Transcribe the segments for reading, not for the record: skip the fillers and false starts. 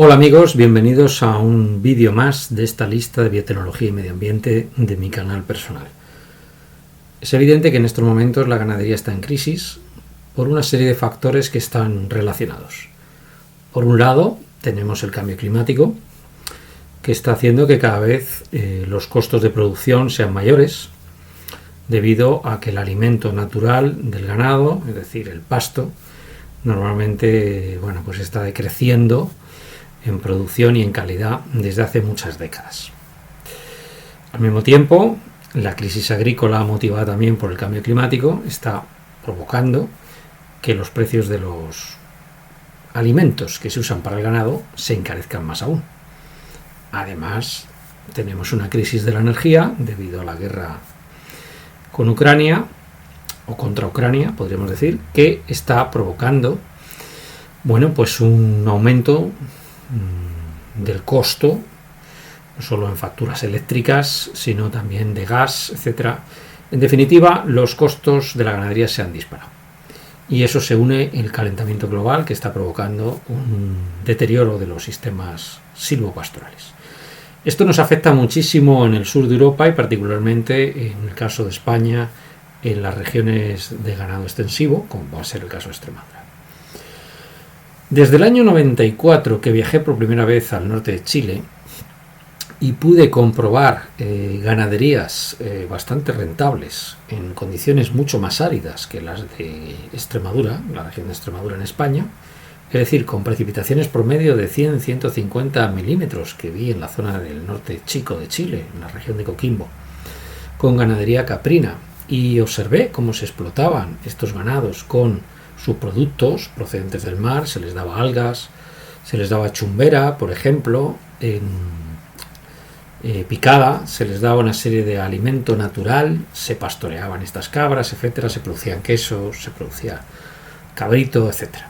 Hola amigos, bienvenidos a un vídeo más de esta lista de biotecnología y medio ambiente de mi canal personal. Es evidente que en estos momentos la ganadería está en crisis por una serie de factores que están relacionados. Por un lado, tenemos el cambio climático, que está haciendo que cada vez los costos de producción sean mayores, debido a que el alimento natural del ganado, es decir, el pasto, normalmente pues está decreciendo en producción y en calidad desde hace muchas décadas. Al mismo tiempo, la crisis agrícola, motivada también por el cambio climático, está provocando que los precios de los alimentos que se usan para el ganado se encarezcan más aún. Además, tenemos una crisis de la energía debido a la guerra con Ucrania, o contra Ucrania, podríamos decir, que está provocando un aumento del costo, no solo en facturas eléctricas, sino también de gas, etcétera. En definitiva, los costos de la ganadería se han disparado. Y eso se une el calentamiento global que está provocando un deterioro de los sistemas silvopastorales. Esto nos afecta muchísimo en el sur de Europa y particularmente en el caso de España, en las regiones de ganado extensivo, como va a ser el caso de Extremadura. Desde el año 94 que viajé por primera vez al norte de Chile y pude comprobar ganaderías bastante rentables en condiciones mucho más áridas que las de Extremadura, la región de Extremadura en España, es decir, con precipitaciones promedio de 100-150 milímetros que vi en la zona del norte chico de Chile, en la región de Coquimbo, con ganadería caprina, y observé cómo se explotaban estos ganados con subproductos procedentes del mar, se les daba algas, se les daba chumbera, por ejemplo, picada, se les daba una serie de alimento natural, se pastoreaban estas cabras, etcétera, se producían quesos, se producía cabrito, etcétera.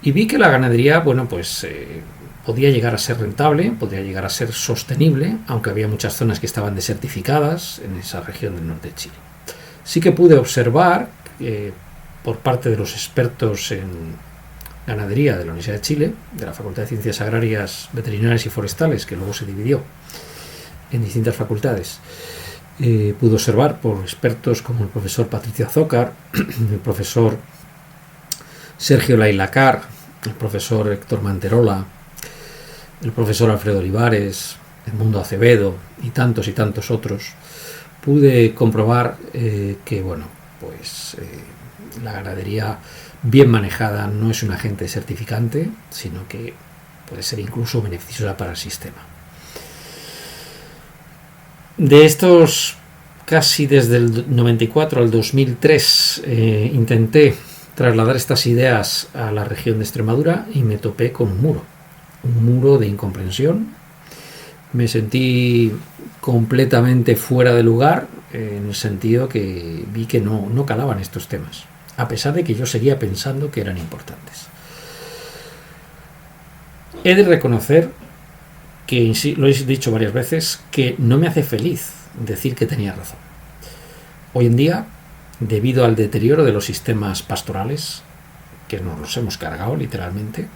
Y vi que la ganadería, podía llegar a ser rentable, podía llegar a ser sostenible, aunque había muchas zonas que estaban desertificadas en esa región del norte de Chile. Sí que pude observar por parte de los expertos en ganadería de la Universidad de Chile, de la Facultad de Ciencias Agrarias, Veterinarias y Forestales, que luego se dividió en distintas facultades, pude observar por expertos como el profesor Patricio Azócar, el profesor Sergio Lailacar, el profesor Héctor Manterola, el profesor Alfredo Olivares, Edmundo Acevedo y tantos otros, pude comprobar que la ganadería bien manejada no es un agente desertificante, sino que puede ser incluso beneficiosa para el sistema. De estos, casi desde el 94 al 2003, intenté trasladar estas ideas a la región de Extremadura y me topé con un muro de incomprensión. Me sentí completamente fuera de lugar, en el sentido que vi que no calaban estos temas, a pesar de que yo seguía pensando que eran importantes. He de reconocer que, lo he dicho varias veces, que no me hace feliz decir que tenía razón. Hoy en día, debido al deterioro de los sistemas pastorales, que nos los hemos cargado literalmente,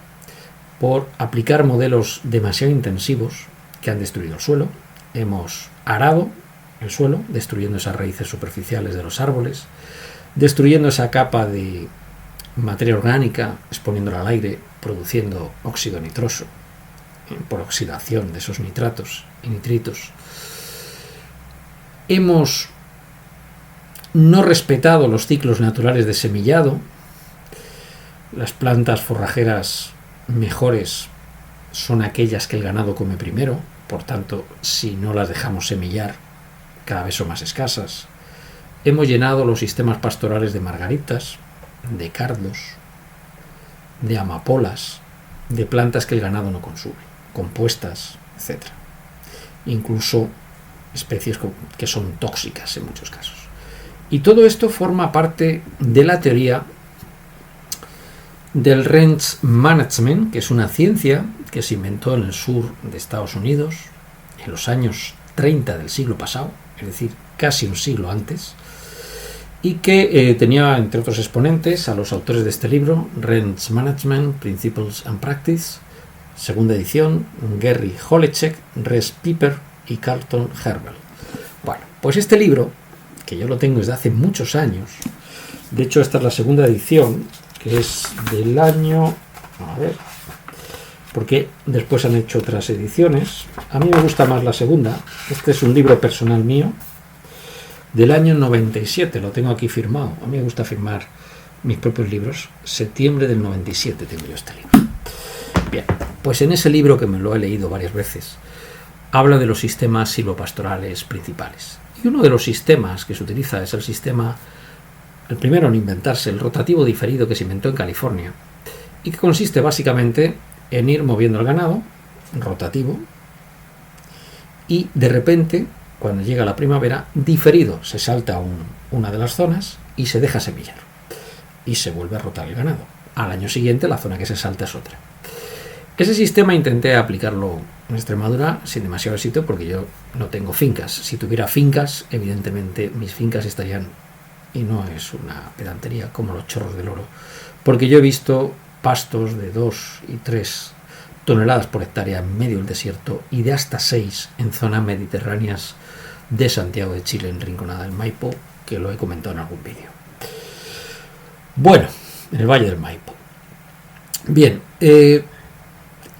por aplicar modelos demasiado intensivos que han destruido el suelo, hemos arado el suelo, destruyendo esas raíces superficiales de los árboles, destruyendo esa capa de materia orgánica, exponiéndola al aire, produciendo óxido nitroso por oxidación de esos nitratos y nitritos. Hemos no respetado los ciclos naturales de semillado. Las plantas forrajeras mejores son aquellas que el ganado come primero, por tanto, si no las dejamos semillar, cada vez son más escasas. Hemos llenado los sistemas pastorales de margaritas, de cardos, de amapolas, de plantas que el ganado no consume, compuestas, etc. Incluso especies que son tóxicas en muchos casos. Y todo esto forma parte de la teoría del range management, que es una ciencia que se inventó en el sur de Estados Unidos en los años 30 del siglo pasado, es decir, casi un siglo antes, y que tenía, entre otros exponentes, a los autores de este libro, Range Management, Principles and Practice, segunda edición, Gary Holeczek, Rex Piper y Carlton Herbel. Bueno, pues este libro, que yo lo tengo desde hace muchos años, de hecho esta es la segunda edición, que es del año... A ver, porque después han hecho otras ediciones. A mí me gusta más la segunda. Este es un libro personal mío, del año 97, lo tengo aquí firmado. A mí me gusta firmar mis propios libros. Septiembre del 97 tengo yo este libro. Bien, pues en ese libro, que me lo he leído varias veces, habla de los sistemas silvopastorales principales. Y uno de los sistemas que se utiliza es el sistema, el primero en inventarse, el rotativo diferido, que se inventó en California, y que consiste básicamente en ir moviendo el ganado, rotativo, y de repente, cuando llega la primavera, diferido, se salta una de las zonas y se deja semillar. Y se vuelve a rotar el ganado. Al año siguiente, la zona que se salta es otra. Ese sistema intenté aplicarlo en Extremadura sin demasiado éxito, porque yo no tengo fincas. Si tuviera fincas, evidentemente mis fincas estarían, y no es una pedantería, como los chorros del oro, porque yo he visto pastos de 2 y 3 toneladas por hectárea en medio del desierto y de hasta 6 en zonas mediterráneas de Santiago de Chile, en Rinconada del Maipo, que lo he comentado en algún vídeo. Bueno, en el Valle del Maipo. Bien, he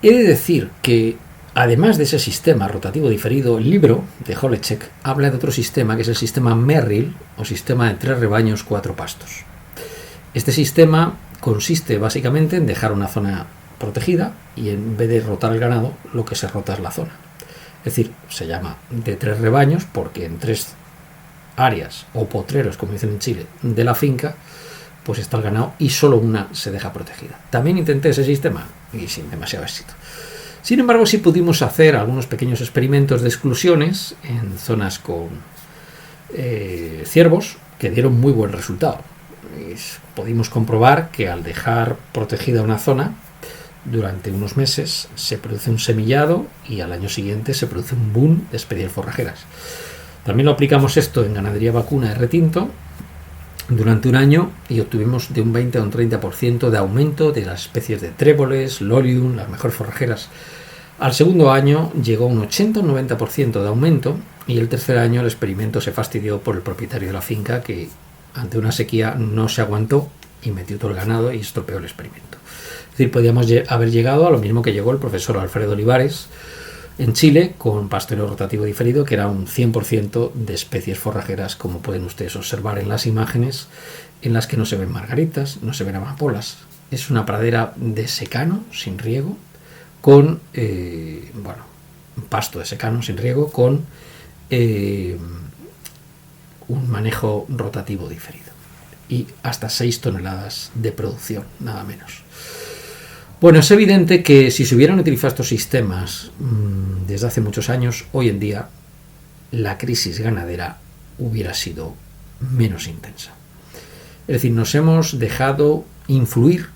de decir que además de ese sistema rotativo diferido, el libro de Holeczek habla de otro sistema, que es el sistema Merrill, o sistema de 3 rebaños, 4 pastos. Este sistema consiste básicamente en dejar una zona protegida y en vez de rotar el ganado, lo que se rota es la zona. Es decir, se llama de 3 rebaños porque en 3 áreas o potreros, como dicen en Chile, de la finca, pues está el ganado y solo una se deja protegida. También intenté ese sistema y sin demasiado éxito. Sin embargo, sí pudimos hacer algunos pequeños experimentos de exclusiones en zonas con ciervos que dieron muy buen resultado. Pudimos comprobar que al dejar protegida una zona durante unos meses se produce un semillado y al año siguiente se produce un boom de especies forrajeras. También lo aplicamos esto en ganadería vacuna de retinto durante un año y obtuvimos de un 20 a un 30% de aumento de las especies de tréboles, lorium, las mejores forrajeras. Al segundo año llegó a un 80 o un 90% de aumento y el tercer año el experimento se fastidió por el propietario de la finca, que ante una sequía no se aguantó y metió todo el ganado y estropeó el experimento. Es decir, podíamos haber llegado a lo mismo que llegó el profesor Alfredo Olivares en Chile con pastoreo rotativo diferido, que era un 100% de especies forrajeras, como pueden ustedes observar en las imágenes, en las que no se ven margaritas, no se ven amapolas. Es una pradera de secano sin riego, con un pasto de secano sin riego, con un manejo rotativo diferido y hasta 6 toneladas de producción, nada menos. Bueno, es evidente que si se hubieran utilizado estos sistemas desde hace muchos años, hoy en día la crisis ganadera hubiera sido menos intensa. Es decir, nos hemos dejado influir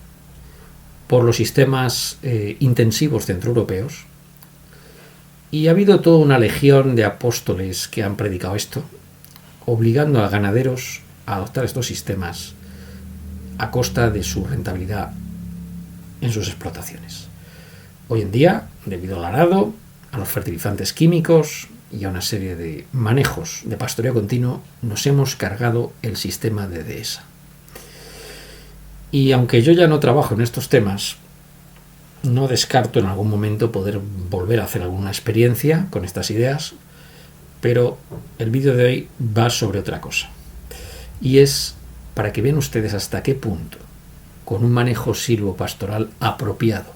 por los sistemas intensivos centroeuropeos y ha habido toda una legión de apóstoles que han predicado esto, obligando a ganaderos a adoptar estos sistemas a costa de su rentabilidad en sus explotaciones. Hoy en día, debido al arado, a los fertilizantes químicos y a una serie de manejos de pastoreo continuo, nos hemos cargado el sistema de dehesa. Y aunque yo ya no trabajo en estos temas, no descarto en algún momento poder volver a hacer alguna experiencia con estas ideas, pero el vídeo de hoy va sobre otra cosa. Y es para que vean ustedes hasta qué punto, con un manejo silvopastoral apropiado,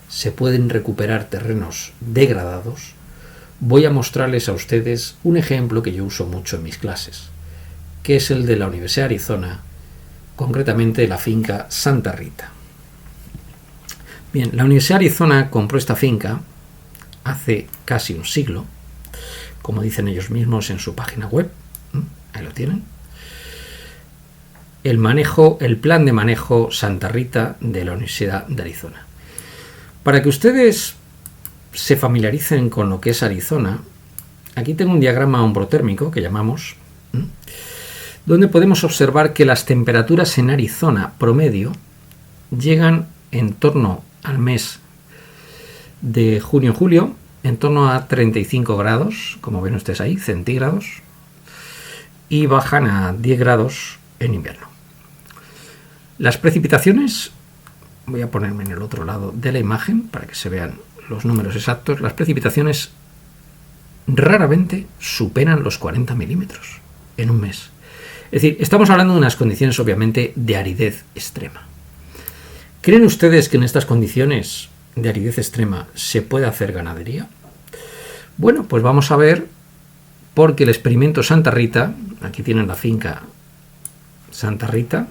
se pueden recuperar terrenos degradados. Voy a mostrarles a ustedes un ejemplo que yo uso mucho en mis clases, que es el de la Universidad de Arizona, concretamente la finca Santa Rita. Bien, la Universidad de Arizona compró esta finca hace casi un siglo, como dicen ellos mismos en su página web. Ahí lo tienen. El plan de manejo Santa Rita de la Universidad de Arizona. Para que ustedes se familiaricen con lo que es Arizona, aquí tengo un diagrama ombrotérmico que llamamos, donde podemos observar que las temperaturas en Arizona promedio llegan en torno al mes de junio-julio, en torno a 35 grados, como ven ustedes ahí, centígrados, y bajan a 10 grados en invierno. Las precipitaciones, voy a ponerme en el otro lado de la imagen para que se vean los números exactos. Las precipitaciones raramente superan los 40 milímetros en un mes. Es decir, estamos hablando de unas condiciones obviamente de aridez extrema. ¿Creen ustedes que en estas condiciones de aridez extrema se puede hacer ganadería? Bueno, pues vamos a ver, porque el experimento Santa Rita, aquí tienen la finca Santa Rita,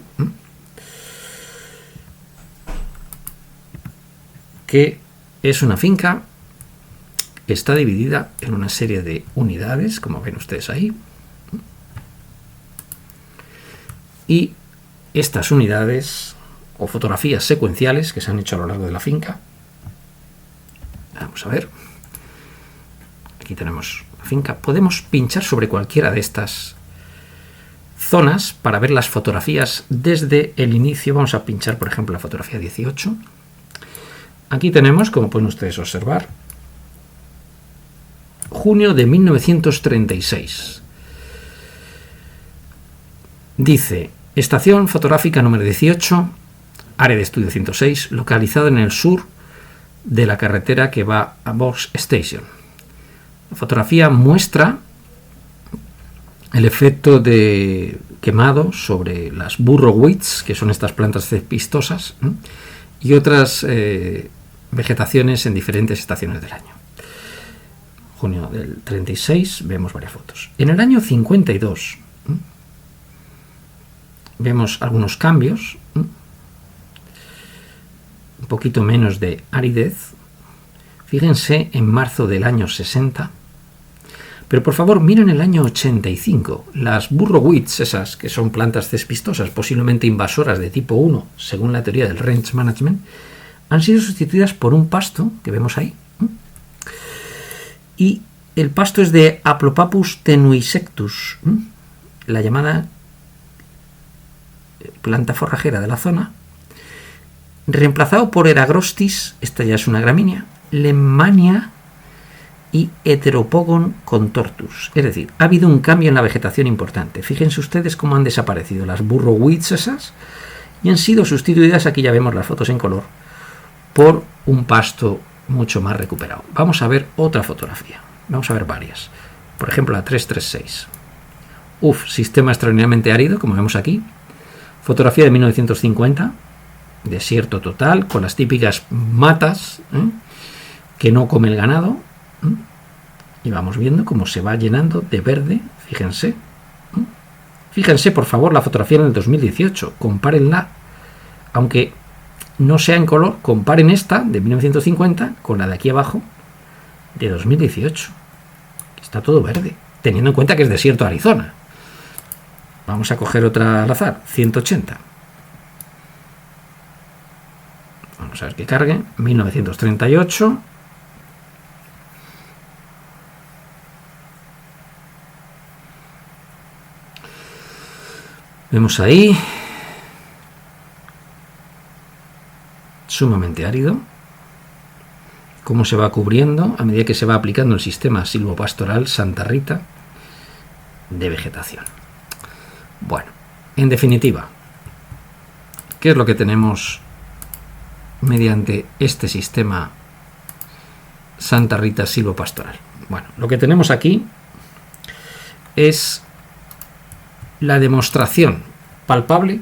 que es una finca que está dividida en una serie de unidades, como ven ustedes ahí, y estas unidades o fotografías secuenciales que se han hecho a lo largo de la finca, vamos a ver, aquí tenemos la finca, podemos pinchar sobre cualquiera de estas zonas para ver las fotografías desde el inicio. Vamos a pinchar, por ejemplo, la fotografía 18. Aquí tenemos, como pueden ustedes observar, junio de 1936. Dice, estación fotográfica número 18, área de estudio 106, localizada en el sur de la carretera que va a Box Station. La fotografía muestra el efecto de quemado sobre las burrowheats, que son estas plantas cespitosas, y otras vegetaciones en diferentes estaciones del año. Junio del 36 vemos varias fotos. En el año 52 vemos algunos cambios, un poquito menos de aridez. Fíjense en marzo del año 60. Pero por favor miren el año 85. Las burrowheats, esas que son plantas cespitosas, posiblemente invasoras de tipo 1, según la teoría del range management, han sido sustituidas por un pasto que vemos ahí. Y el pasto es de Aplopapus tenuisectus, la llamada planta forrajera de la zona, reemplazado por Eragrostis, esta ya es una gramínea, Lemmania y Heteropogon contortus. Es decir, ha habido un cambio en la vegetación importante. Fíjense ustedes cómo han desaparecido las burrowheats esas y han sido sustituidas, aquí ya vemos las fotos en color, por un pasto mucho más recuperado. Vamos a ver otra fotografía. Vamos a ver varias. Por ejemplo, la 336. Sistema extraordinariamente árido, como vemos aquí. Fotografía de 1950. Desierto total, con las típicas matas que no come el ganado. Y vamos viendo cómo se va llenando de verde. Fíjense. Fíjense, por favor, la fotografía en el 2018. Compárenla. Aunque no sea en color, comparen esta de 1950 con la de aquí abajo de 2018. Está todo verde, teniendo en cuenta que es desierto Arizona. Vamos a coger otra al azar, 180. Vamos a ver que cargue. 1938. Vemos ahí. Sumamente árido. Cómo se va cubriendo a medida que se va aplicando el sistema silvopastoral Santa Rita de vegetación. Bueno, en definitiva, ¿qué es lo que tenemos mediante este sistema Santa Rita silvopastoral? Bueno, lo que tenemos aquí es la demostración palpable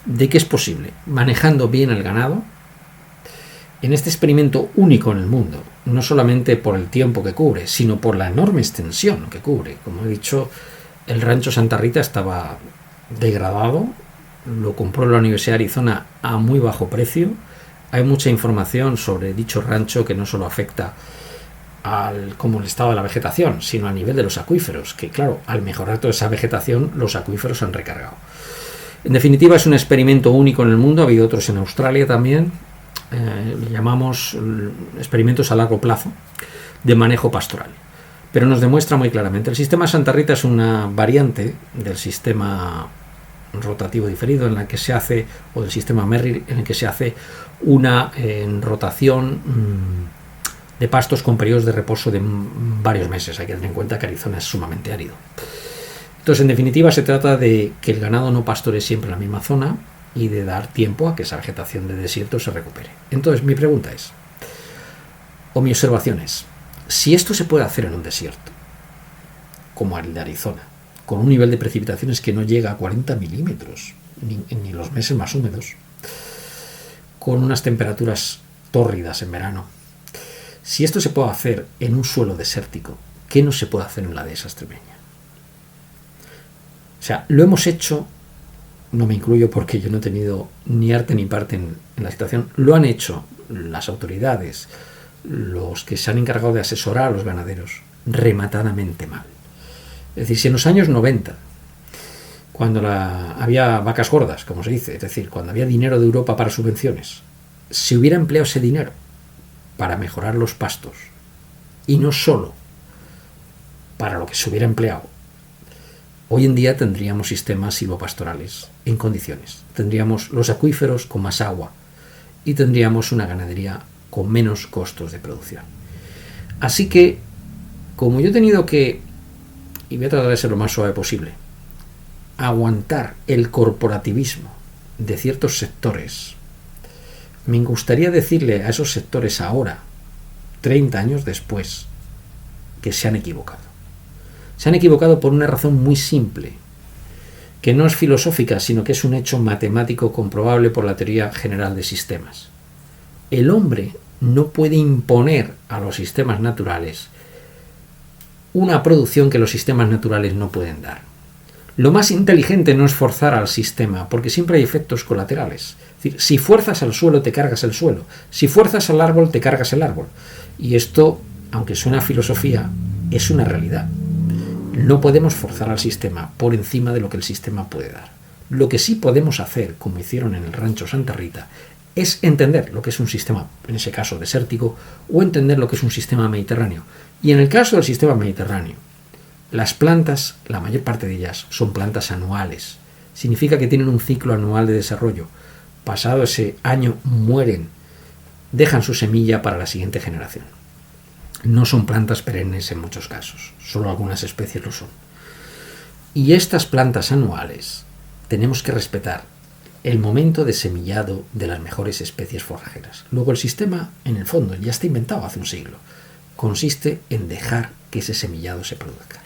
de que es posible, manejando bien el ganado, en este experimento único en el mundo, no solamente por el tiempo que cubre, sino por la enorme extensión que cubre. Como he dicho, el rancho Santa Rita estaba degradado, lo compró la Universidad de Arizona a muy bajo precio. Hay mucha información sobre dicho rancho que no solo afecta como el estado de la vegetación, sino a nivel de los acuíferos, que claro, al mejorar toda esa vegetación, los acuíferos han recargado. En definitiva, es un experimento único en el mundo, ha habido otros en Australia también. Le llamamos experimentos a largo plazo de manejo pastoral, pero nos demuestra muy claramente el sistema Santa Rita es una variante del sistema rotativo diferido en la que se hace, o del sistema Merrill, en el que se hace una rotación de pastos con periodos de reposo de varios meses. Hay que tener en cuenta que Arizona es sumamente árido. Entonces, en definitiva, se trata de que el ganado no pastoree siempre en la misma zona y de dar tiempo a que esa vegetación de desierto se recupere. Entonces, mi pregunta es, o mi observación es, si esto se puede hacer en un desierto, como el de Arizona, con un nivel de precipitaciones que no llega a 40 milímetros, ni los meses más húmedos, con unas temperaturas tórridas en verano, si esto se puede hacer en un suelo desértico, ¿qué no se puede hacer en la dehesa extremeña? O sea, lo hemos hecho, no me incluyo porque yo no he tenido ni arte ni parte en la situación, lo han hecho las autoridades, los que se han encargado de asesorar a los ganaderos, rematadamente mal. Es decir, si en los años 90, cuando había vacas gordas, como se dice, es decir, cuando había dinero de Europa para subvenciones, se hubiera empleado ese dinero para mejorar los pastos, y no solo para lo que se hubiera empleado, hoy en día tendríamos sistemas silvopastorales en condiciones, tendríamos los acuíferos con más agua y tendríamos una ganadería con menos costos de producción. Así que, como yo he tenido que, y voy a tratar de ser lo más suave posible, aguantar el corporativismo de ciertos sectores, me gustaría decirle a esos sectores ahora, 30 años después, que se han equivocado. Se han equivocado por una razón muy simple, que no es filosófica, sino que es un hecho matemático comprobable por la teoría general de sistemas. El hombre no puede imponer a los sistemas naturales una producción que los sistemas naturales no pueden dar. Lo más inteligente no es forzar al sistema, porque siempre hay efectos colaterales. Es decir, si fuerzas al suelo, te cargas el suelo. Si fuerzas al árbol, te cargas el árbol. Y esto, aunque suena a filosofía, es una realidad. No podemos forzar al sistema por encima de lo que el sistema puede dar. Lo que sí podemos hacer, como hicieron en el rancho Santa Rita, es entender lo que es un sistema, en ese caso desértico, o entender lo que es un sistema mediterráneo. Y en el caso del sistema mediterráneo, las plantas, la mayor parte de ellas, son plantas anuales. Significa que tienen un ciclo anual de desarrollo. Pasado ese año mueren, dejan su semilla para la siguiente generación. No son plantas perennes en muchos casos, solo algunas especies lo son. Y estas plantas anuales tenemos que respetar el momento de semillado de las mejores especies forrajeras. Luego el sistema, en el fondo, ya está inventado hace un siglo. Consiste en dejar que ese semillado se produzca.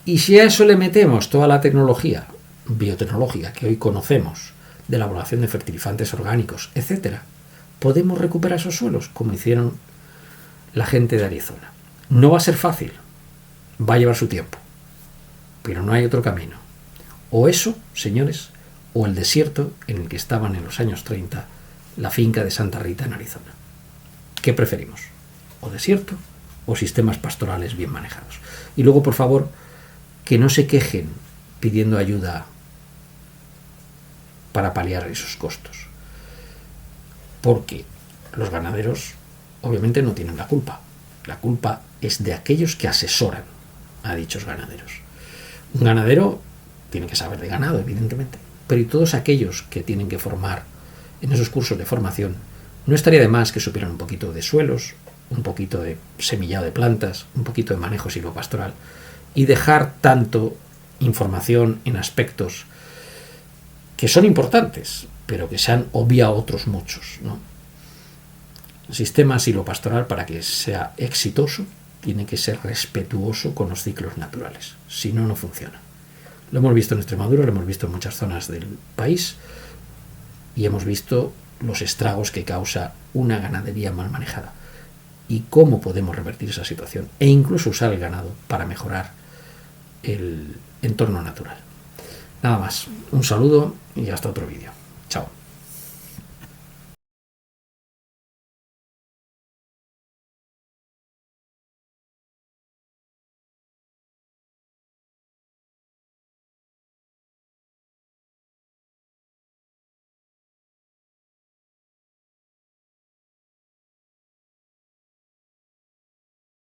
Y si a eso le metemos toda la tecnología biotecnológica que hoy conocemos, de elaboración de fertilizantes orgánicos, etc., podemos recuperar esos suelos, como hicieron la gente de Arizona. No va a ser fácil, va a llevar su tiempo, pero no hay otro camino. O eso, señores, o el desierto en el que estaban en los años 30 la finca de Santa Rita en Arizona. ¿Qué preferimos? ¿O desierto o sistemas pastorales bien manejados? Y luego, por favor, que no se quejen pidiendo ayuda para paliar esos costos, porque los ganaderos obviamente no tienen la culpa. La culpa es de aquellos que asesoran a dichos ganaderos. Un ganadero tiene que saber de ganado, evidentemente, pero y todos aquellos que tienen que formar en esos cursos de formación, no estaría de más que supieran un poquito de suelos, un poquito de semillado de plantas, un poquito de manejo silvopastoral, y dejar tanto información en aspectos que son importantes, pero que se han obviado otros muchos, ¿no? El sistema silvopastoral, para que sea exitoso, tiene que ser respetuoso con los ciclos naturales. Si no, no funciona. Lo hemos visto en Extremadura, lo hemos visto en muchas zonas del país y hemos visto los estragos que causa una ganadería mal manejada y cómo podemos revertir esa situación e incluso usar el ganado para mejorar el entorno natural. Nada más, un saludo y hasta otro vídeo. Chao.